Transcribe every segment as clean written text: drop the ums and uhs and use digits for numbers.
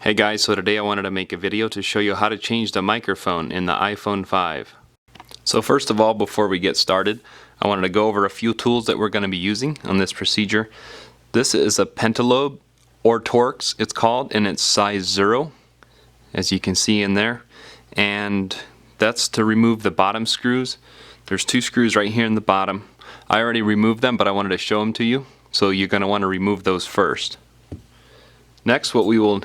Hey guys, so today I wanted to make a video to show you how to change the microphone in the iPhone 5. So first of all, before we get started, I wanted to go over a few tools that we're going to be using on this procedure. This is a pentalobe, or Torx it's called, and it's size 0, as you can see in there. And that's to remove the bottom screws. There's 2 screws right here in the bottom. I already removed them, but I wanted to show them to you. So you're going to want to remove those first. Next, what we will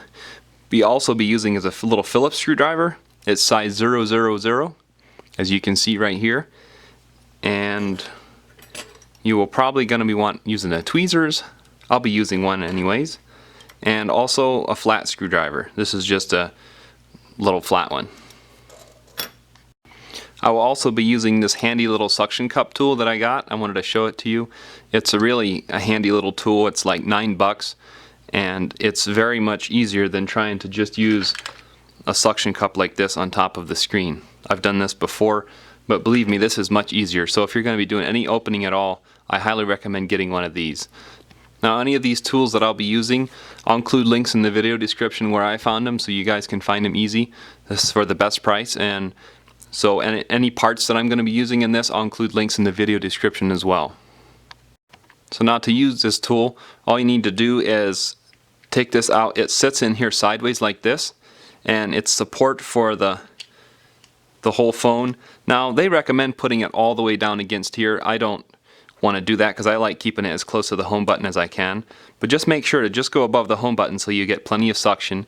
also be using is a little Phillips screwdriver. It's size 000, as you can see right here. And you will probably going to be using the tweezers. I'll be using one anyways. And also a flat screwdriver. This is just a little flat one. I will also be using this handy little suction cup tool that I got. I wanted to show it to you. It's a handy little tool. It's like $9. And it's very much easier than trying to just use a suction cup like this on top of the screen. I've done this before, but believe me, this is much easier. So if you're going to be doing any opening at all, I highly recommend getting one of these. Now, any of these tools that I'll be using, I'll include links in the video description where I found them so you guys can find them easy. This is for the best price, and so any parts that I'm going to be using in this, I'll include links in the video description as well. So now to use this tool, all you need to do is take this out. It sits in here sideways like this, and it's support for the whole phone. Now they recommend putting it all the way down against here. I don't want to do that because I like keeping it as close to the home button as I can. But just make sure to just go above the home button so you get plenty of suction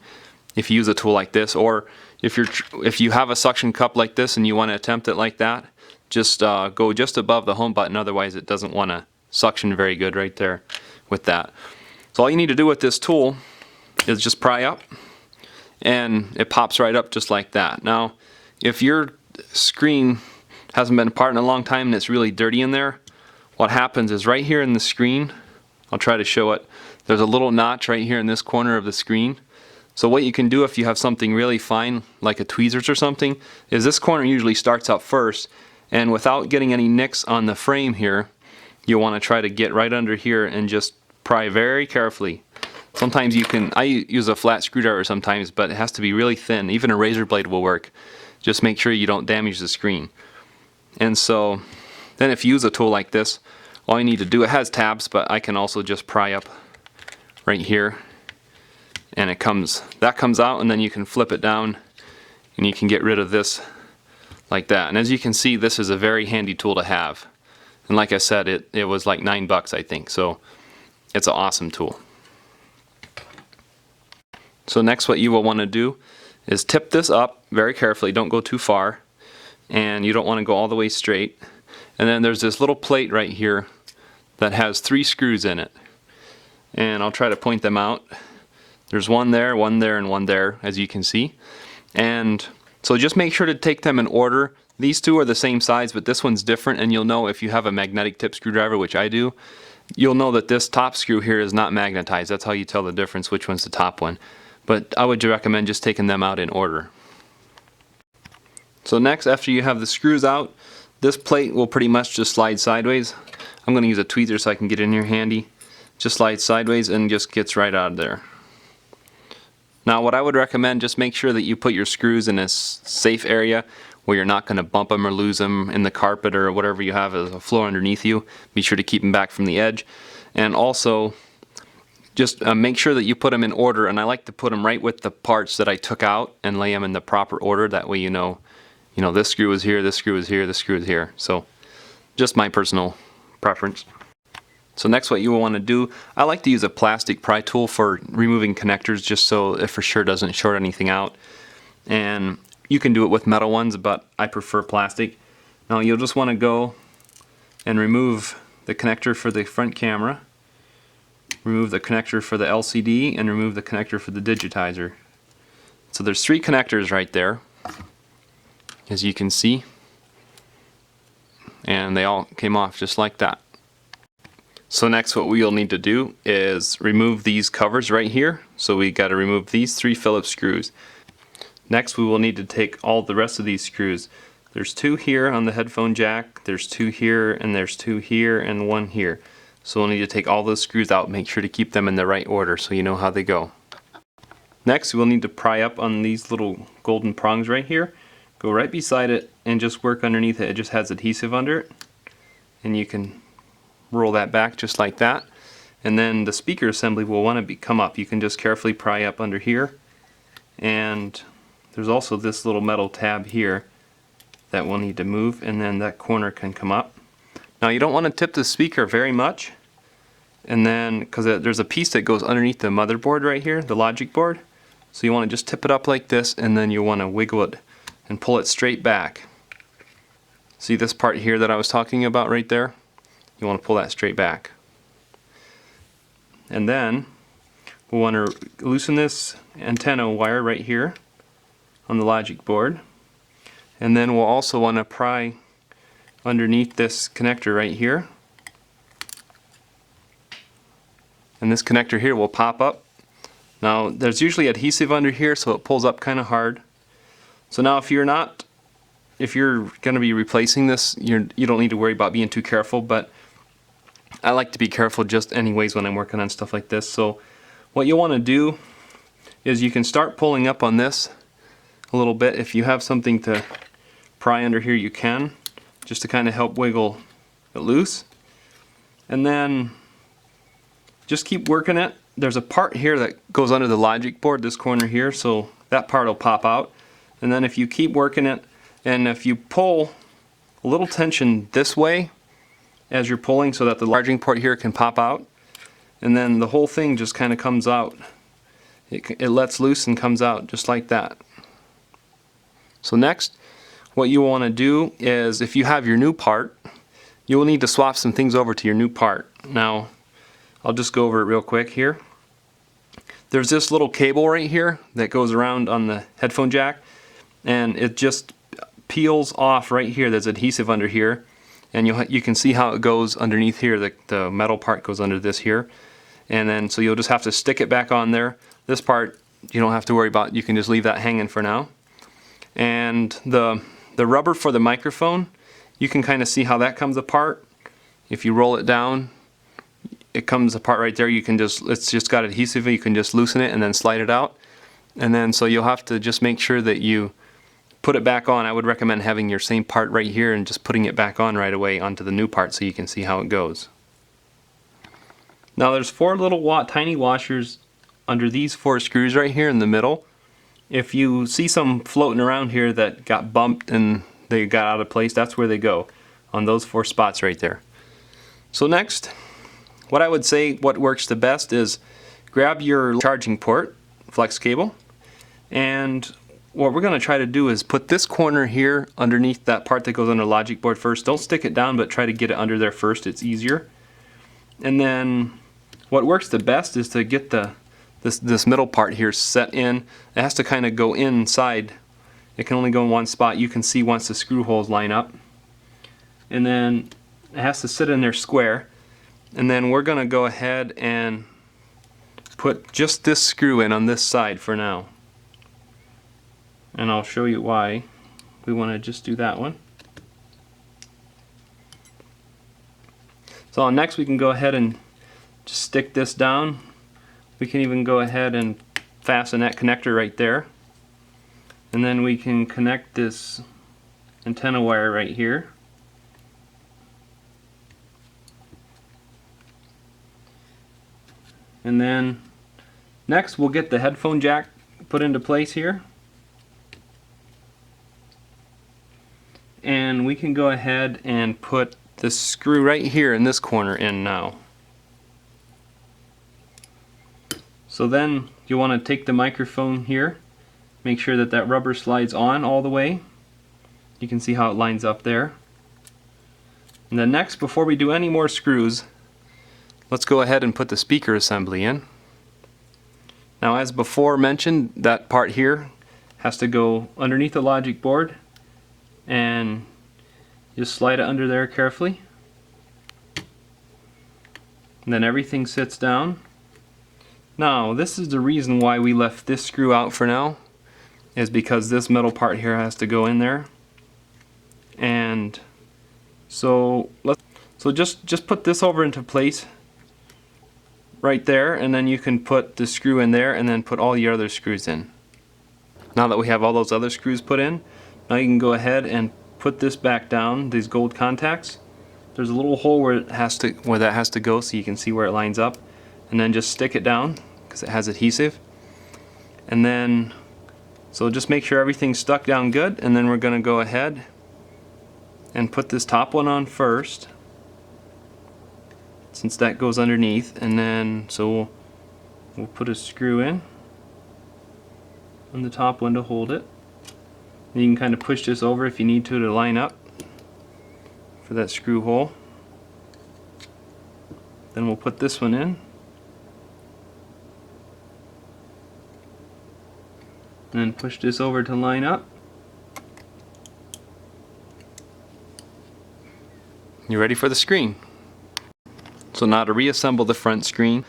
if you use a tool like this, or if you have a suction cup like this and you want to attempt it like that, just go just above the home button. Otherwise it doesn't want to suction very good right there with that. So all you need to do with this tool is just pry up, and it pops right up just like that. Now, if your screen hasn't been apart in a long time and it's really dirty in there, what happens is right here in the screen, I'll try to show it, there's a little notch right here in this corner of the screen. So what you can do if you have something really fine, like a tweezers or something, is this corner usually starts up first, and without getting any nicks on the frame here, you'll want to try to get right under here and just pry very carefully. Sometimes I use a flat screwdriver sometimes, but it has to be really thin. Even a razor blade will work. Just make sure you don't damage the screen. And so then if you use a tool like this, all you need to do, it has tabs, but I can also just pry up right here, and that comes out, and then you can flip it down and you can get rid of this like that. And as you can see, this is a very handy tool to have. And like I said, it was like $9, I think. So it's an awesome tool. So next, what you will want to do is tip this up very carefully. Don't go too far, and you don't want to go all the way straight. And then there's this little plate right here that has 3 screws in it, and I'll try to point them out. There's one there, and one there, as you can see. And so just make sure to take them in order. These 2 are the same size, but this one's different, and you'll know if you have a magnetic tip screwdriver, which I do. You'll know that this top screw here is not magnetized. That's how you tell the difference which one's the top one. But I would recommend just taking them out in order. So next, after you have the screws out, this plate will pretty much just slide sideways. I'm going to use a tweezer so I can get in here handy. Just slides sideways and just gets right out of there. Now what I would recommend, just make sure that you put your screws in a safe area where you're not going to bump them or lose them in the carpet or whatever you have as a floor underneath you. Be sure to keep them back from the edge. And also, just make sure that you put them in order. And I like to put them right with the parts that I took out and lay them in the proper order. That way you know this screw is here, this screw is here, this screw is here. So just my personal preference. So next, what you will want to do, I like to use a plastic pry tool for removing connectors, just so it for sure doesn't short anything out. And you can do it with metal ones, but I prefer plastic. Now you'll just want to go and remove the connector for the front camera, remove the connector for the LCD, and remove the connector for the digitizer. So there's 3 connectors right there, as you can see, and they all came off just like that. So next, what we'll need to do is remove these covers right here. So we got to remove these 3 Phillips screws. Next, we will need to take all the rest of these screws. There's 2 here on the headphone jack, there's 2 here, and there's 2 here, and 1 here. So we'll need to take all those screws out, make sure to keep them in the right order so you know how they go. Next, we'll need to pry up on these little golden prongs right here. Go right beside it and just work underneath it. It just has adhesive under it. And you can roll that back just like that. And then the speaker assembly will want to come up. You can just carefully pry up under here. And there's also this little metal tab here that we'll need to move, and then that corner can come up. Now you don't want to tip the speaker very much, and then because there's a piece that goes underneath the motherboard right here, the logic board. So you want to just tip it up like this, and then you want to wiggle it and pull it straight back. See this part here that I was talking about right there? You want to pull that straight back. And then we want to loosen this antenna wire right here on the logic board. And then we'll also want to pry underneath this connector right here. And this connector here will pop up. Now there's usually adhesive under here, so it pulls up kind of hard. So now if you're going to be replacing this, you don't need to worry about being too careful, but I like to be careful just anyways when I'm working on stuff like this. So what you'll want to do is you can start pulling up on this a little bit. If you have something to pry under here, you can, just to kind of help wiggle it loose. And then just keep working it. There's a part here that goes under the logic board, this corner here, so that part will pop out. And then if you keep working it, and if you pull a little tension this way as you're pulling so that the charging port here can pop out, and then the whole thing just kind of comes out. It lets loose and comes out just like that. So next, what you want to do is, if you have your new part, you will need to swap some things over to your new part. Now, I'll just go over it real quick here. There's this little cable right here that goes around on the headphone jack, and it just peels off right here. There's adhesive under here, and you can see how it goes underneath here. The metal part goes under this here, and then so you'll just have to stick it back on there. This part you don't have to worry about. You can just leave that hanging for now. And the rubber for the microphone, you can kind of see how that comes apart. If you roll it down, it comes apart right there. You can it's just got adhesive. You can just loosen it and then slide it out. And then so you'll have to just make sure that you put it back on. I would recommend having your same part right here and just putting it back on right away onto the new part so you can see how it goes. Now there's 4 little tiny washers under these 4 screws right here in the middle. If you see some floating around here that got bumped and they got out of place, that's where they go, on those 4 spots right there. So next, what I would say what works the best is grab your charging port, flex cable, and what we're going to try to do is put this corner here underneath that part that goes under the logic board first. Don't stick it down, but try to get it under there first. It's easier. And then what works the best is to get this middle part here set in. It has to kind of go inside. It can only go in one spot. You can see once the screw holes line up. And then it has to sit in there square. And then we're going to go ahead and put just this screw in on this side for now. And I'll show you why we want to just do that one. So next we can go ahead and just stick this down. We can even go ahead and fasten that connector right there. And then we can connect this antenna wire right here. And then next we'll get the headphone jack put into place here. And we can go ahead and put this screw right here in this corner in now. So then you want to take the microphone here, make sure that that rubber slides on all the way. You can see how it lines up there. And then next, before we do any more screws, let's go ahead and put the speaker assembly in. Now, as before mentioned, that part here has to go underneath the logic board, and just slide it under there carefully. And then everything sits down. Now, this is the reason why we left this screw out for now, is because this metal part here has to go in there. And so just put this over into place right there, and then you can put the screw in there and then put all your other screws in. Now that we have all those other screws put in, now you can go ahead and put this back down, these gold contacts. There's a little hole where that has to go, so you can see where it lines up, and then just stick it down because it has adhesive. And then, so just make sure everything's stuck down good, and then we're going to go ahead and put this top one on first, since that goes underneath, and then so we'll put a screw in on the top one to hold it. And you can kind of push this over if you need to line up for that screw hole. Then we'll put this one in, and then push this over to line up. You're ready for the screen. So now to reassemble the front screen,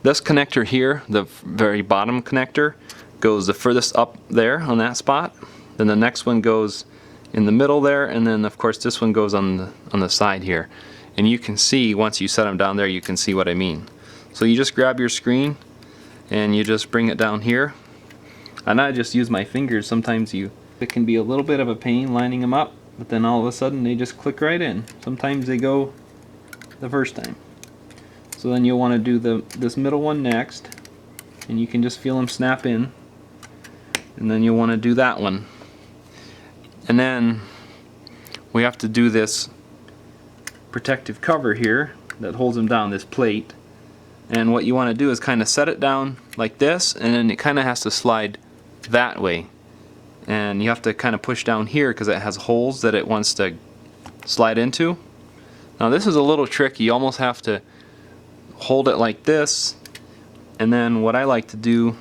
this connector here, the very bottom connector, goes the furthest up there on that spot. Then the next one goes in the middle there, and then of course this one goes on the side here. And you can see, once you set them down there, you can see what I mean. So you just grab your screen and you just bring it down here. And I just use my fingers. Sometimes it can be a little bit of a pain lining them up, but then all of a sudden they just click right in. Sometimes they go the first time. So then you'll want to do this middle one next, and you can just feel them snap in. And then you'll want to do that one. And then we have to do this protective cover here that holds them down, this plate. And what you want to do is kind of set it down like this, and then it kind of has to slide that way. And you have to kind of push down here because it has holes that it wants to slide into. Now this is a little tricky. You almost have to hold it like this, and then what I like to do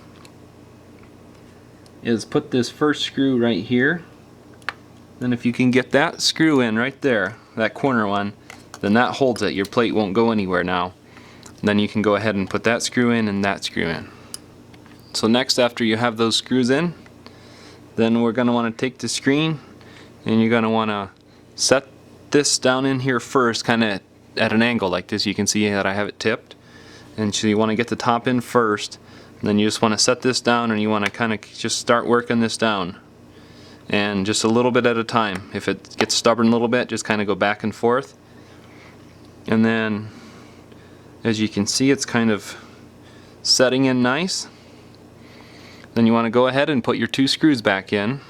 is put this first screw right here. Then if you can get that screw in right there, that corner one, then that holds it. Your plate won't go anywhere now. And then you can go ahead and put that screw in and that screw in. So next, after you have those screws in, then we're going to want to take the screen, and you're going to want to set this down in here first, kind of at an angle like this. You can see that I have it tipped, and so you want to get the top in first, and then you just want to set this down, and you want to kind of just start working this down, and just a little bit at a time. If it gets stubborn a little bit, just kind of go back and forth. And then as you can see, it's kind of setting in nice. Then you want to go ahead and put your two screws back in,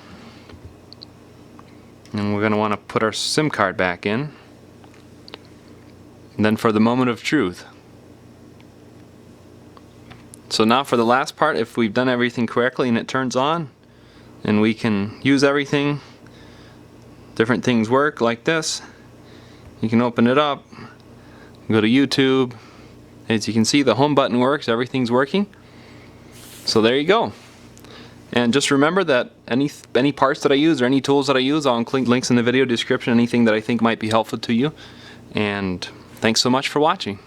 and we're going to want to put our SIM card back in. And then for the moment of truth. So now for the last part, if we've done everything correctly and it turns on, and we can use everything, different things work like this. You can open it up, go to YouTube. As you can see, the home button works, everything's working. So there you go. And just remember that any parts that I use or any tools that I use, I'll include links in the video description, anything that I think might be helpful to you. And thanks so much for watching.